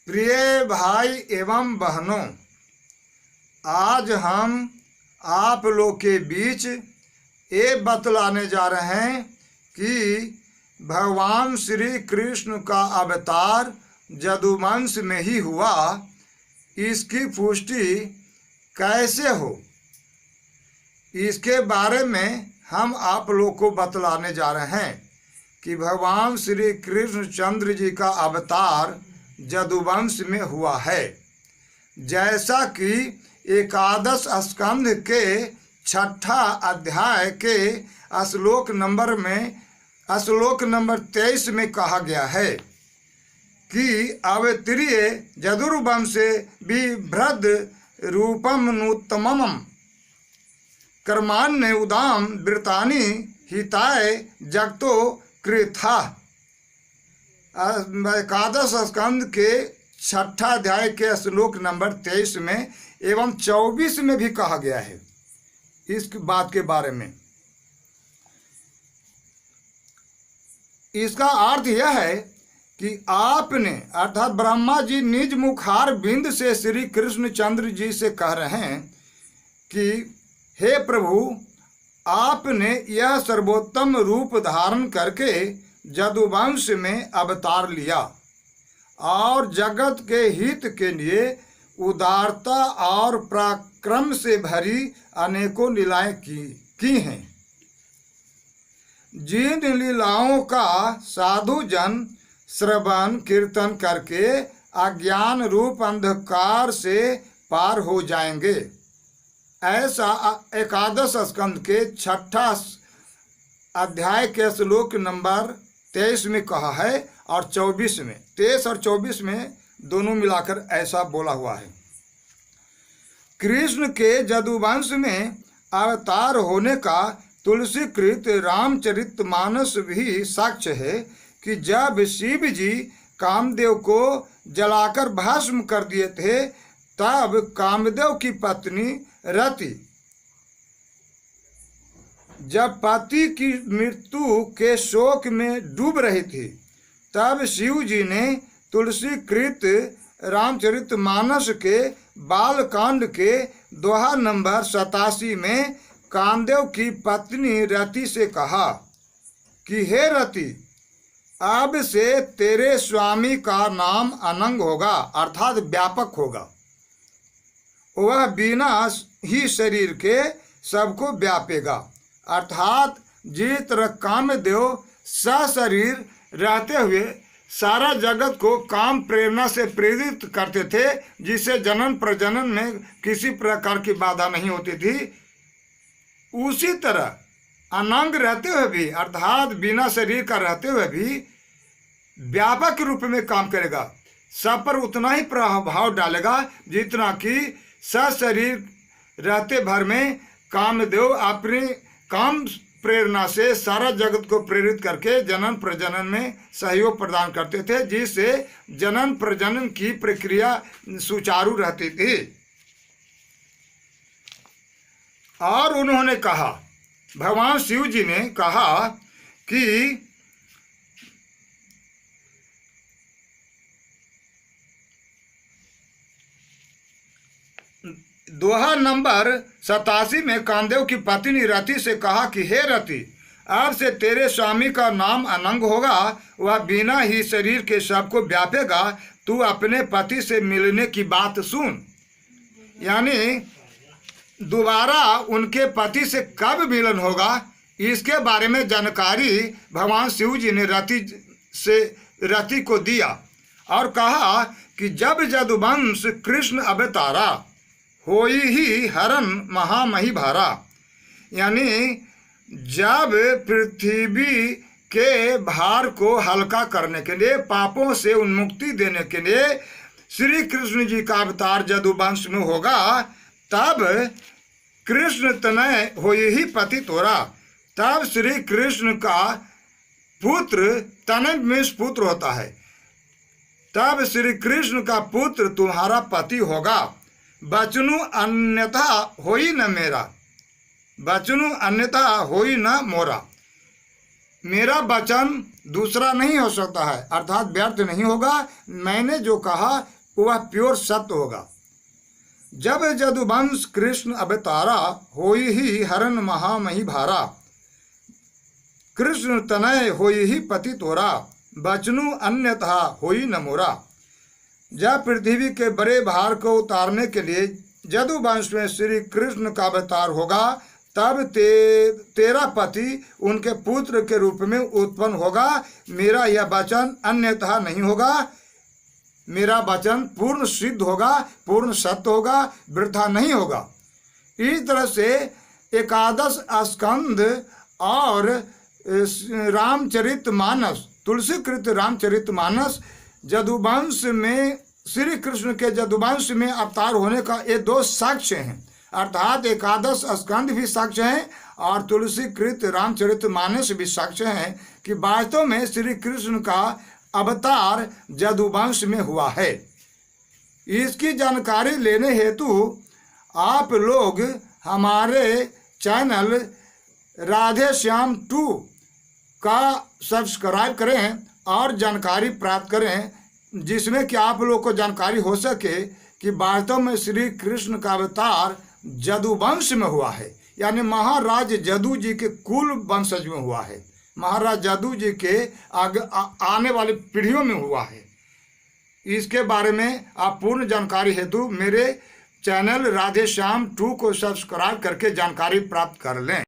प्रिय भाई एवं बहनों, आज हम आप लोग के बीच ये बतलाने जा रहे हैं कि भगवान श्री कृष्ण का अवतार यदुवंश में ही हुआ। इसकी पुष्टि कैसे हो, इसके बारे में हम आप लोग को बतलाने जा रहे हैं कि भगवान श्री कृष्णचंद्र जी का अवतार यदुवंश में हुआ है। जैसा कि एकादश स्कंध के 6ठा अध्याय के श्लोक नंबर 23 में कहा गया है कि अवतीर्य यदुर्वंशे बिभ्रद रूपम नूतमम कर्माण्य उदाम वृतानि हिताय जगतो कृथा। एकादश स्कंद के 6ठा अध्याय के श्लोक नंबर 23 में एवं 24 में भी कहा गया है इस बात के बारे में। इसका अर्थ यह है कि आपने अर्थात ब्रह्मा जी निज मुखार बिंद से श्री कृष्णचंद्र जी से कह रहे हैं कि हे प्रभु, आपने यह सर्वोत्तम रूप धारण करके यदुवंश में अवतार लिया और जगत के हित के लिए उदारता और पराक्रम से भरी अनेकों लीलाएं की हैं। जिन लीलाओं का साधु जन श्रवण कीर्तन करके अज्ञान रूप अंधकार से पार हो जाएंगे, ऐसा एकादश स्कंद के 6ठा अध्याय के श्लोक नंबर 23 में कहा है और 24 में, 23 और 24 में दोनों मिलाकर ऐसा बोला हुआ है। कृष्ण के यदुवंश में अवतार होने का तुलसीकृत रामचरितमानस भी साक्ष्य है कि जब शिव जी कामदेव को जलाकर भस्म कर दिए थे, तब कामदेव की पत्नी रति जब पति की मृत्यु के शोक में डूब रही थी, तब शिव जी ने तुलसीकृत रामचरितमानस के बालकांड के दोहा नंबर 87 में कामदेव की पत्नी रति से कहा कि हे रति, अब से तेरे स्वामी का नाम अनंग होगा, अर्थात व्यापक होगा। वह बिना ही शरीर के सबको व्यापेगा, अर्थात जिस तरह कामदेव सशरीर रहते हुए सारा जगत को काम प्रेरणा से प्रेरित करते थे, जिससे जनन प्रजनन में किसी प्रकार की बाधा नहीं होती थी, उसी तरह अनंग रहते हुए भी अर्थात बिना शरीर का रहते हुए भी व्यापक रूप में काम करेगा। सब पर उतना ही प्रभाव डालेगा जितना कि सशरीर रहते भर में कामदेव अपनी काम प्रेरणा से सारा जगत को प्रेरित करके जनन प्रजनन में सहयोग प्रदान करते थे, जिससे जनन प्रजनन की प्रक्रिया सुचारू रहती थी। और उन्होंने कहा, भगवान शिव जी ने कहा कि दोहा नंबर 87 में कामदेव की पत्नी रति से कहा कि हे रति, अब से तेरे स्वामी का नाम अनंग होगा, वह बिना ही शरीर के सबको व्यापेगा। तू अपने पति से मिलने की बात सुन। यानी दोबारा उनके पति से कब मिलन होगा, इसके बारे में जानकारी भगवान शिव जी ने रति को दिया और कहा कि जब यदुवंश कृष्ण अवतारा होई ही हरन महामही भारा। यानी जब पृथ्वी के भार को हल्का करने के लिए, पापों से उन्मुक्ति देने के लिए श्री कृष्ण जी का अवतार यदुवंश में होगा, तब कृष्ण तनय होई ही पति तोरा। तब श्री कृष्ण का पुत्र तनय में पुत्र होता है, तब श्री कृष्ण का पुत्र तुम्हारा पति होगा। बचनु अन्यथा होई न मेरा, बचनु अन्यथा होई न मोरा। मेरा वचन दूसरा नहीं हो सकता है, अर्थात व्यर्थ नहीं होगा। मैंने जो कहा वह प्योर सत्य होगा। जब जदुवंश कृष्ण अवतारा, होई ही हरण महामही भारा। कृष्ण तनय होई ही पति तोरा, बचनु अन्यथा होई न मोरा। जब पृथ्वी के बड़े भार को उतारने के लिए जदुवंश में श्री कृष्ण का अवतार होगा, तब तेरा पति उनके पुत्र के रूप में उत्पन्न होगा। मेरा यह वचन अन्यथा नहीं होगा, मेरा वचन पूर्ण सिद्ध होगा, पूर्ण सत्य होगा, वृथा नहीं होगा। इस तरह से एकादश स्कंद और रामचरितमानस, तुलसीकृत रामचरितमानस, जदुवंश में श्री कृष्ण के जदुवंश में अवतार होने का ये दो साक्ष्य हैं। अर्थात एकादश स्कंद भी साक्ष्य हैं और तुलसीकृत रामचरितमानस भी साक्ष्य हैं कि वास्तव में श्री कृष्ण का अवतार जदुवंश में हुआ है। इसकी जानकारी लेने हेतु आप लोग हमारे चैनल राधे श्याम 2 का सब्सक्राइब करें और जानकारी प्राप्त करें, जिसमें कि आप लोग को जानकारी हो सके कि वास्तव में श्री कृष्ण का अवतार जदुवंश में हुआ है, यानी महाराज जदू जी के कुल वंशज में हुआ है, महाराज जदू जी के आने वाली पीढ़ियों में हुआ है। इसके बारे में आप पूर्ण जानकारी हेतु मेरे चैनल राधे श्याम 2 को सब्सक्राइब करके जानकारी प्राप्त कर लें।